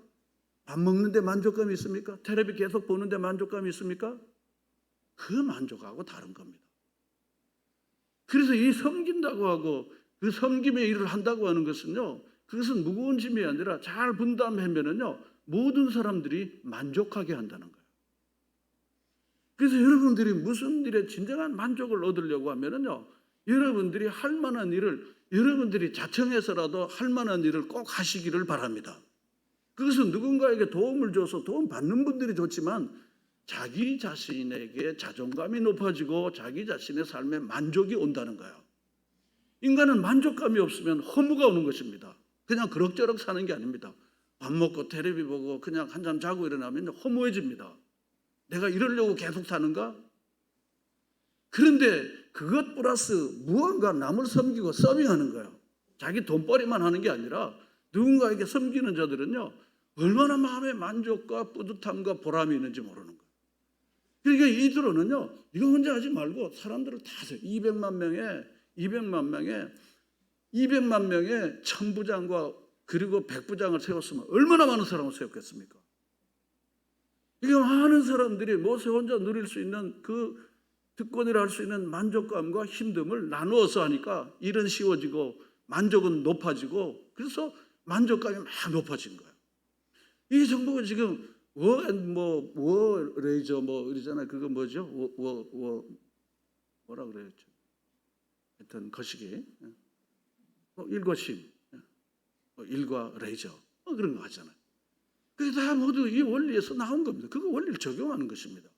밥 먹는데 만족감이 있습니까? 텔레비 계속 보는데 만족감이 있습니까? 그 만족하고 다른 겁니다. 그래서 이 섬긴다고 하고 그 섬김의 일을 한다고 하는 것은요, 그것은 무거운 짐이 아니라 잘 분담하면은요, 모든 사람들이 만족하게 한다는 거예요. 그래서 여러분들이 무슨 일에 진정한 만족을 얻으려고 하면은요, 여러분들이 할 만한 일을, 여러분들이 자청해서라도 할 만한 일을 꼭 하시기를 바랍니다. 그것은 누군가에게 도움을 줘서 도움 받는 분들이 좋지만 자기 자신에게 자존감이 높아지고 자기 자신의 삶에 만족이 온다는 거예요. 인간은 만족감이 없으면 허무가 오는 것입니다. 그냥 그럭저럭 사는 게 아닙니다. 밥 먹고 텔레비 보고 그냥 한잠 자고 일어나면 허무해집니다. 내가 이러려고 계속 사는가? 그런데 그것 플러스 무언가 남을 섬기고 서빙하는 거예요. 자기 돈벌이만 하는 게 아니라 누군가에게 섬기는 자들은요, 얼마나 마음의 만족과 뿌듯함과 보람이 있는지 모르는 거예요. 그러니까 이들은요, 이거 혼자 하지 말고 사람들을 다 하세요. 200만 명의 천부장과 그리고 백부장을 세웠으면 얼마나 많은 사람을 세웠겠습니까? 이게 많은 사람들이 모세 혼자 누릴 수 있는 그 특권이라 할 수 있는 만족감과 힘듦을 나누어서 하니까 일은 쉬워지고 만족은 높아지고 그래서 만족감이 막 높아진 거예요. 이 정부가 지금 워레이저 이러잖아요. 그거 뭐죠? 뭐라 그래야죠? 하여튼 거시기 일거심 일과 레이저 그런 거 하잖아요. 그게 다 모두 이 원리에서 나온 겁니다. 그거 원리를 적용하는 것입니다.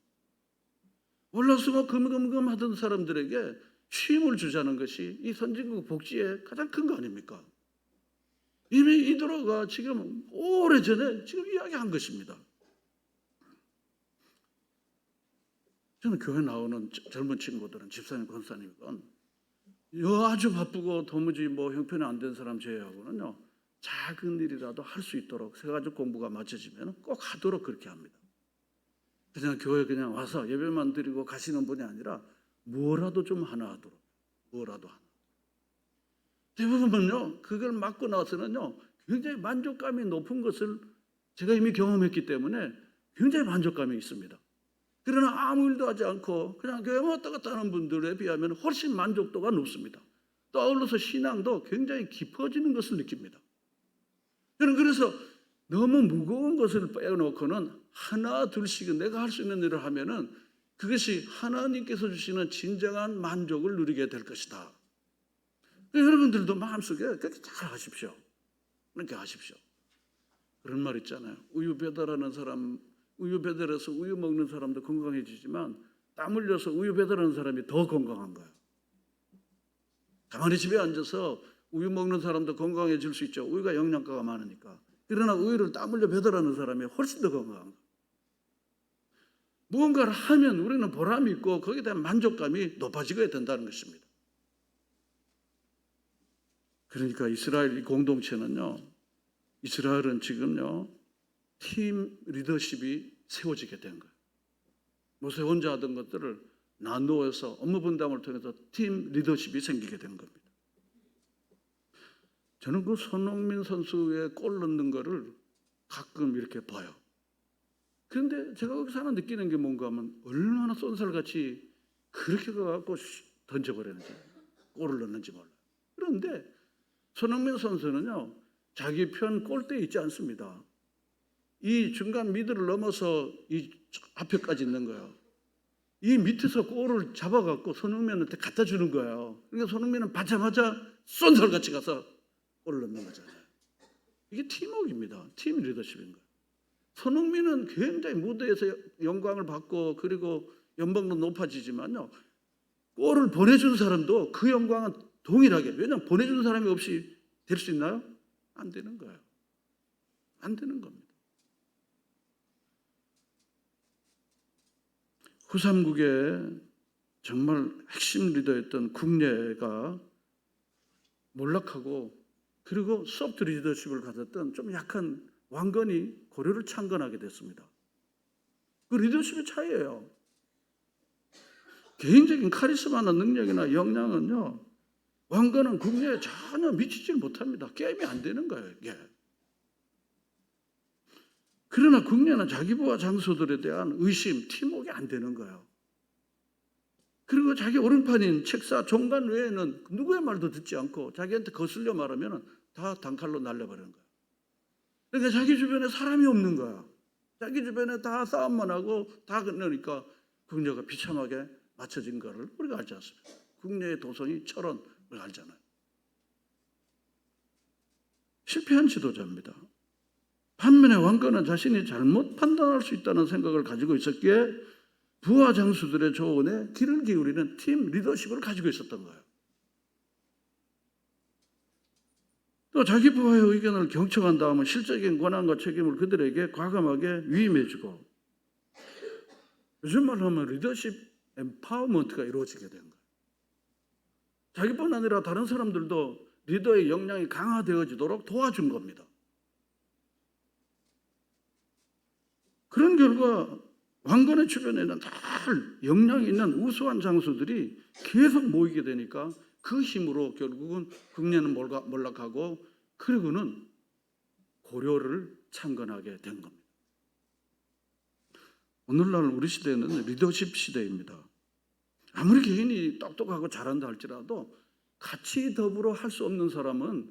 올라서 금금금 하던 사람들에게 쉼을 주자는 것이 이 선진국 복지의 가장 큰 거 아닙니까? 이미 이들어가 지금 오래전에 지금 이야기한 것입니다. 저는 교회 나오는 젊은 친구들은 집사님, 권사님이건 아주 바쁘고 도무지 형편이 안 된 사람 제외하고는요, 작은 일이라도 할 수 있도록 새가족 공부가 맞춰지면 꼭 하도록 그렇게 합니다. 그냥 교회 그냥 와서 예배만 드리고 가시는 분이 아니라 뭐라도 좀 하나 하도록, 뭐라도 하나. 대부분은요, 그걸 맡고 나서는요, 굉장히 만족감이 높은 것을 제가 이미 경험했기 때문에 굉장히 만족감이 있습니다. 그러나 아무 일도 하지 않고 그냥 교회 왔다 갔다 하는 분들에 비하면 훨씬 만족도가 높습니다. 또 아울러서 신앙도 굉장히 깊어지는 것을 느낍니다. 저는 그래서 너무 무거운 것을 빼놓고는 하나 둘씩은 내가 할 수 있는 일을 하면은 그것이 하나님께서 주시는 진정한 만족을 누리게 될 것이다. 여러분들도 마음속에 그렇게 잘 하십시오. 그렇게 하십시오. 그런 말 있잖아요. 우유 배달하는 사람, 우유 배달해서 우유 먹는 사람도 건강해지지만 땀 흘려서 우유 배달하는 사람이 더 건강한 거예요. 가만히 집에 앉아서 우유 먹는 사람도 건강해질 수 있죠. 우유가 영양가가 많으니까. 그러나 우유를 땀 흘려 배달하는 사람이 훨씬 더 건강한 거예요. 무언가를 하면 우리는 보람이 있고 거기에 대한 만족감이 높아지게 된다는 것입니다. 그러니까 이스라엘 이 공동체는요, 이스라엘은 지금요, 팀 리더십이 세워지게 된 거예요. 모세 혼자 하던 것들을 나누어서 업무 분담을 통해서 팀 리더십이 생기게 된 겁니다. 저는 그 손흥민 선수의 골 넣는 거를 가끔 이렇게 봐요. 그런데 제가 거기서 하나 느끼는 게 뭔가 하면 얼마나 쏜살같이 그렇게 가갖고 던져버리는지, 골을 넣는지 몰라요. 그런데 손흥민 선수는요, 자기 편 골대에 있지 않습니다. 이 중간 미드를 넘어서 이 앞에까지 있는 거예요. 이 밑에서 골을 잡아갖고 손흥민한테 갖다 주는 거예요. 그러니까 손흥민은 받자마자 쏜살같이 가서 골을 넣는 거잖아요. 이게 팀워크입니다. 팀 리더십인 거예요. 손흥민은 굉장히 무대에서 영광을 받고 그리고 연봉도 높아지지만요, 골을 보내준 사람도 그 영광은 동일하게, 왜냐하면 보내준 사람이 없이 될 수 있나요? 안 되는 거예요. 안 되는 겁니다. 후삼국의 정말 핵심 리더였던 국내가 몰락하고 그리고 소프트 리더십을 가졌던 좀 약한 왕건이 고려를 창건하게 됐습니다. 그 리더십의 차이예요. 개인적인 카리스마나 능력이나 역량은요, 왕건은 국내에 전혀 미치지 못합니다. 게임이 안 되는 거예요, 이게. 그러나 국내는 자기 부하 장수들에 대한 의심, 팀워크가 안 되는 거예요. 그리고 자기 오른판인 책사 종관 외에는 누구의 말도 듣지 않고 자기한테 거슬려 말하면 다 단칼로 날려버리는 거예요. 그러니까 자기 주변에 사람이 없는 거야. 자기 주변에 다 싸움만 하고 다 그러니까 국내가 비참하게 맞춰진 거를 우리가 알지 않습니까? 국내의 도성이 철원 우리가 알잖아요. 실패한 지도자입니다. 반면에 왕건은 자신이 잘못 판단할 수 있다는 생각을 가지고 있었기에 부하 장수들의 조언에 귀를 기울이는 팀 리더십을 가지고 있었던 거예요. 또 자기 부하의 의견을 경청한 다음은 실적인 권한과 책임을 그들에게 과감하게 위임해주고, 요즘 말로 하면 리더십 엠파워먼트가 이루어지게 된 거예요. 자기뿐 아니라 다른 사람들도 리더의 역량이 강화되어지도록 도와준 겁니다. 그런 결과 왕건의 주변에는 늘 역량이 있는 우수한 장수들이 계속 모이게 되니까 그 힘으로 결국은 국내는 몰락하고 그리고는 고려를 창건하게 된 겁니다. 오늘날 우리 시대는 리더십 시대입니다. 아무리 개인이 똑똑하고 잘한다 할지라도 같이 더불어 할 수 없는 사람은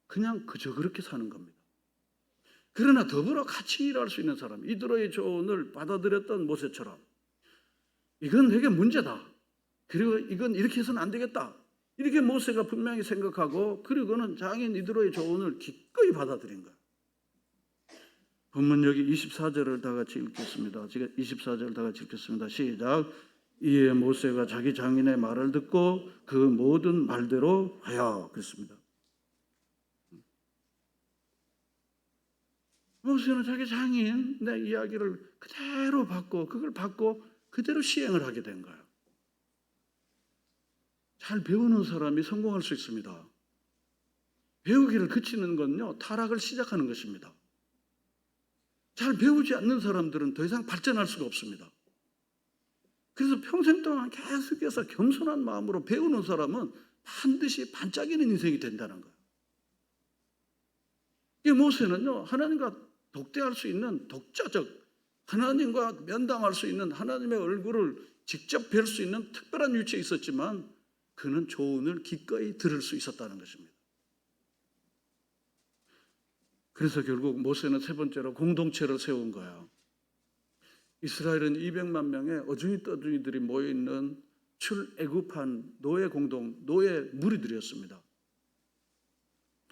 그냥 그저 그렇게 사는 겁니다. 그러나 더불어 같이 일할 수 있는 사람, 이드로의 조언을 받아들였던 모세처럼 이건 되게 문제다. 그리고 이건 이렇게 해서는 안 되겠다. 이렇게 모세가 분명히 생각하고 그리고는 장인 이드로의 조언을 기꺼이 받아들인 거예요. 본문 여기 24절을 다 같이 읽겠습니다. 제가 24절 다 같이 읽겠습니다. 시작. 이에 모세가 자기 장인의 말을 듣고 그 모든 말대로 하여 그랬습니다. 모세는 자기 장인의 이야기를 그대로 받고 그걸 받고 그대로 시행을 하게 된 거예요. 잘 배우는 사람이 성공할 수 있습니다. 배우기를 그치는 건요, 타락을 시작하는 것입니다. 잘 배우지 않는 사람들은 더 이상 발전할 수가 없습니다. 그래서 평생 동안 계속해서 겸손한 마음으로 배우는 사람은 반드시 반짝이는 인생이 된다는 거예요. 이 모세는요, 하나님과 독대할 수 있는 독자적, 하나님과 면담할 수 있는 하나님의 얼굴을 직접 뵐 수 있는 특별한 위치에 있었지만 그는 조언을 기꺼이 들을 수 있었다는 것입니다. 그래서 결국 모세는 세 번째로 공동체를 세운 거예요. 이스라엘은 200만 명의 어중이 떠중이들이 모여있는 출애굽한 노예 무리들이었습니다.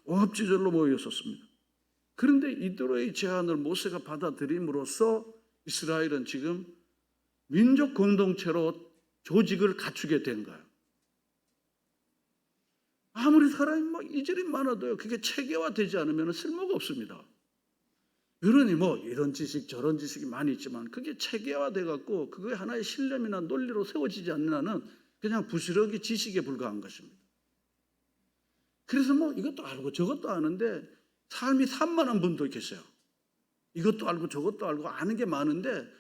오합지졸로 모여 있었습니다. 그런데 이드로의 제안을 모세가 받아들임으로써 이스라엘은 지금 민족 공동체로 조직을 갖추게 된 거예요. 아무리 사람이 이절이 많아도요, 그게 체계화되지 않으면 쓸모가 없습니다. 여론이 이런 지식 저런 지식이 많이 있지만 그게 체계화돼 갖고 그게 하나의 신념이나 논리로 세워지지 않는 한은 그냥 부스러기 지식에 불과한 것입니다. 그래서 이것도 알고 저것도 아는데 삶이 산만한 분도 계세요. 이것도 알고 저것도 알고 아는 게 많은데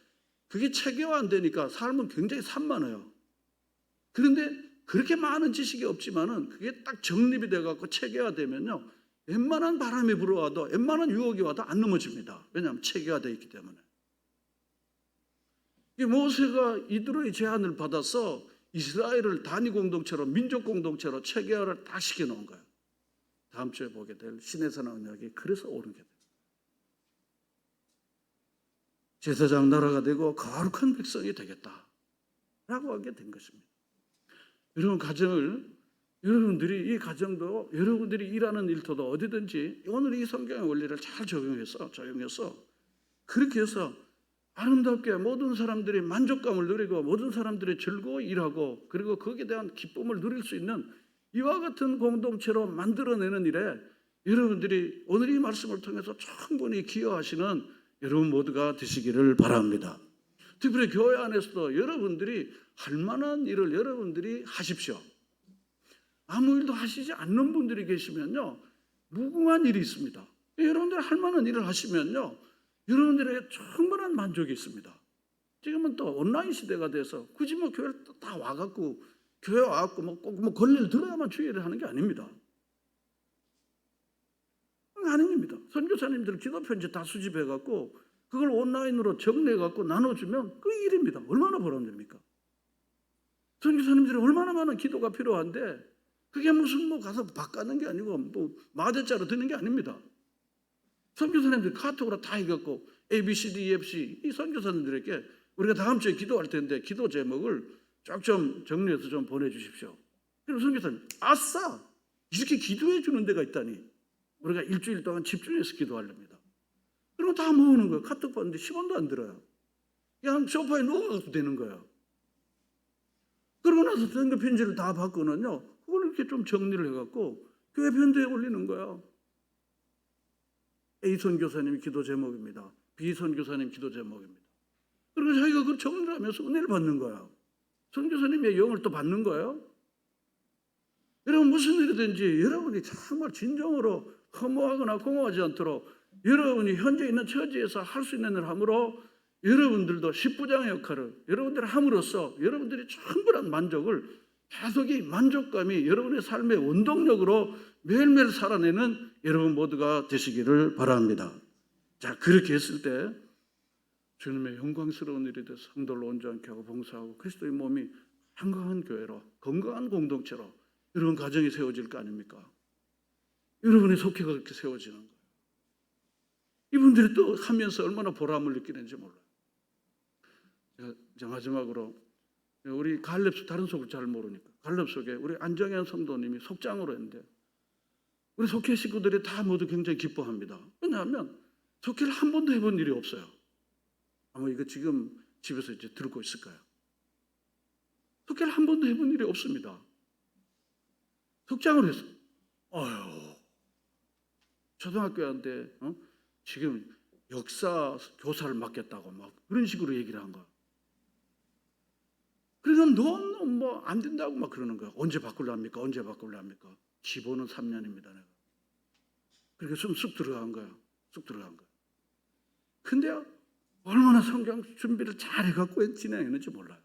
그게 체계화 안 되니까 삶은 굉장히 산만해요. 그런데 그렇게 많은 지식이 없지만은 그게 딱 정립이 돼 갖고 체계화되면요, 웬만한 바람이 불어와도 웬만한 유혹이 와도 안 넘어집니다. 왜냐하면 체계화되어 있기 때문에. 이 모세가 이드로의 제안을 받아서 이스라엘을 단위 공동체로 민족 공동체로 체계화를 다 시켜놓은 거예요. 다음 주에 보게 될 신에서 나온 이야기, 그래서 옳은 게 돼요. 제사장 나라가 되고 거룩한 백성이 되겠다라고 하게 된 것입니다. 여러분 여러분들이 이 가정도 여러분들이 일하는 일터도 어디든지 오늘 이 성경의 원리를 잘 적용해서 그렇게 해서 아름답게 모든 사람들이 만족감을 누리고 모든 사람들이 즐거워 일하고 그리고 거기에 대한 기쁨을 누릴 수 있는 이와 같은 공동체로 만들어내는 일에 여러분들이 오늘 이 말씀을 통해서 충분히 기여하시는 여러분 모두가 되시기를 바랍니다. 특별히 교회 안에서도 여러분들이 할 만한 일을 여러분들이 하십시오. 아무 일도 하시지 않는 분들이 계시면요, 무궁한 일이 있습니다. 여러분들이 할 만한 일을 하시면요, 여러분들에게 충분한 만족이 있습니다. 지금은 또 온라인 시대가 돼서 굳이 교회를 다 와갖고 교회 와갖고 꼭 권리를 들어야만 주의를 하는 게 아닙니다. 아닙니다. 선교사님들 기도 편지 다 수집해 갖고 그걸 온라인으로 정리해 갖고 나눠주면 그 일입니다. 얼마나 보람됩니까? 선교사님들이 얼마나 많은 기도가 필요한데 그게 무슨 뭐 가서 바꾸는 게 아니고 뭐 마대자로 드는 게 아닙니다. 선교사님들이 카톡으로 다 해갖고 A, B, C, D, E, F, C 이 선교사님들에게 우리가 다음 주에 기도할 텐데 기도 제목을 쫙 좀 정리해서 좀 보내주십시오. 그럼 선교사님 아싸 이렇게 기도해 주는 데가 있다니 우리가 일주일 동안 집중해서 기도하렵니다. 그러면 다 모으는 거예요. 카톡 받는데 10원도 안 들어요. 그냥 소파에 누워가도 되는 거예요. 그러고 나서 선교 편지를 다 받고는요 그걸 이렇게 좀 정리를 해갖고 교회 편지에 올리는 거예요. A 선교사님 기도 제목입니다. B 선교사님 기도 제목입니다. 그리고 자기가 그걸 정리를 하면서 은혜를 받는 거예요. 선교사님의 영을 또 받는 거예요. 여러분 무슨 일이든지 여러분이 정말 진정으로 허무하거나 공허하지 않도록 여러분이 현재 있는 처지에서 할 수 있는 일을 함으로 여러분들도 십부장의 역할을 여러분들이 함으로써 여러분들이 충분한 만족을 계속 이 만족감이 여러분의 삶의 원동력으로 매일매일 살아내는 여러분 모두가 되시기를 바랍니다. 자, 그렇게 했을 때 주님의 영광스러운 일이 돼서 성도를 온전케 하고 봉사하고 그리스도의 몸이 건강한 교회로 건강한 공동체로 여러분 가정이 세워질 거 아닙니까? 여러분의 속회가 그렇게 세워지는 거예요. 이분들이 또 하면서 얼마나 보람을 느끼는지 몰라요. 제가 마지막으로 우리 갈렙 다른 속을 잘 모르니까 갈렙 속에 우리 안정현 성도님이 속장으로 했는데 우리 속회 식구들이 다 모두 굉장히 기뻐합니다. 왜냐하면 속회를 한 번도 해본 일이 없어요. 아마 이거 지금 집에서 이제 들고 있을 거예요. 속회를 한 번도 해본 일이 없습니다. 속장을 했어요. 어휴, 초등학교한테 지금 역사 교사를 맡겠다고 막 그런 식으로 얘기를 한 거야. 그래서 너무 뭐 안 된다고 막 그러는 거야. 언제 바꾸려합니까? 언제 바꾸려합니까? 기본은 3년입니다. 내가. 그렇게 좀 쑥 들어간 거야. 쑥 들어간 거야. 근데요, 얼마나 성경 준비를 잘 해갖고 진행했는지 몰라요.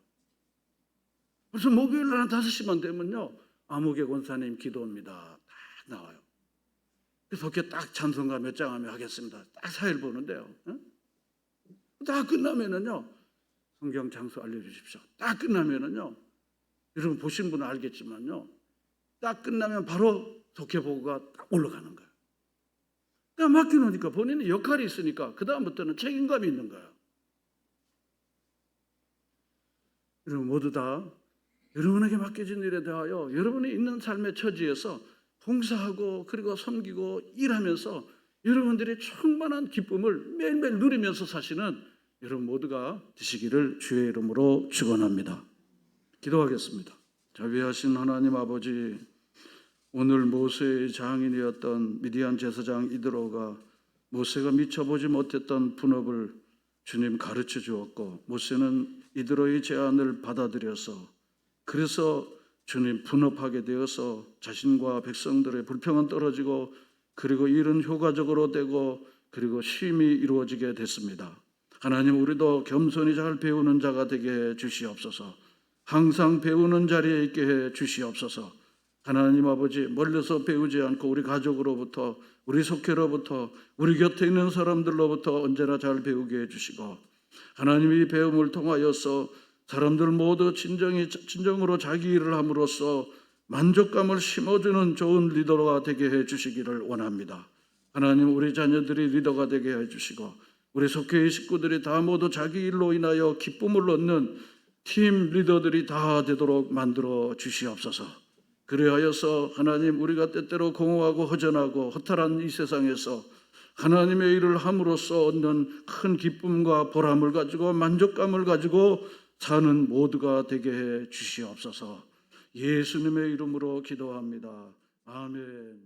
그래서 목요일 날 5시만 되면요, 아무개 권사님 기도입니다. 딱 나와요. 그래서 그렇게 딱 찬송가 몇 장 하면 하겠습니다. 딱 4일 보는데요. 다 끝나면은요, 성경 장소 알려주십시오. 딱 끝나면은요, 여러분 보신 분은 알겠지만요, 딱 끝나면 바로 독해 보고가 딱 올라가는 거예요. 그러니까 맡겨놓으니까 본인의 역할이 있으니까 그 다음부터는 책임감이 있는 거예요. 여러분 모두 다 여러분에게 맡겨진 일에 대하여 여러분이 있는 삶의 처지에서 봉사하고 그리고 섬기고 일하면서 여러분들이 충만한 기쁨을 매일매일 누리면서 사시는 여러분 모두가 되시기를 주의 이름으로 축원합니다. 기도하겠습니다. 자비하신 하나님 아버지, 오늘 모세의 장인이었던 미디안 제사장 이드로가 모세가 미처 보지 못했던 분업을 주님 가르쳐 주었고 모세는 이드로의 제안을 받아들여서 그래서 주님 분업하게 되어서 자신과 백성들의 불평은 떨어지고 그리고 일은 효과적으로 되고 그리고 쉼이 이루어지게 됐습니다. 하나님 우리도 겸손히 잘 배우는 자가 되게 해 주시옵소서. 항상 배우는 자리에 있게 해 주시옵소서. 하나님 아버지 멀리서 배우지 않고 우리 가족으로부터 우리 속회로부터 우리 곁에 있는 사람들로부터 언제나 잘 배우게 해주시고 하나님이 배움을 통하여서 사람들 모두 진정으로 자기 일을 함으로써 만족감을 심어주는 좋은 리더가 되게 해주시기를 원합니다. 하나님 우리 자녀들이 리더가 되게 해주시고 우리 속회의 식구들이 다 모두 자기 일로 인하여 기쁨을 얻는 팀 리더들이 다 되도록 만들어 주시옵소서. 그리하여서 하나님 우리가 때때로 공허하고 허전하고 허탈한 이 세상에서 하나님의 일을 함으로써 얻는 큰 기쁨과 보람을 가지고 만족감을 가지고 사는 모두가 되게 해 주시옵소서. 예수님의 이름으로 기도합니다. 아멘.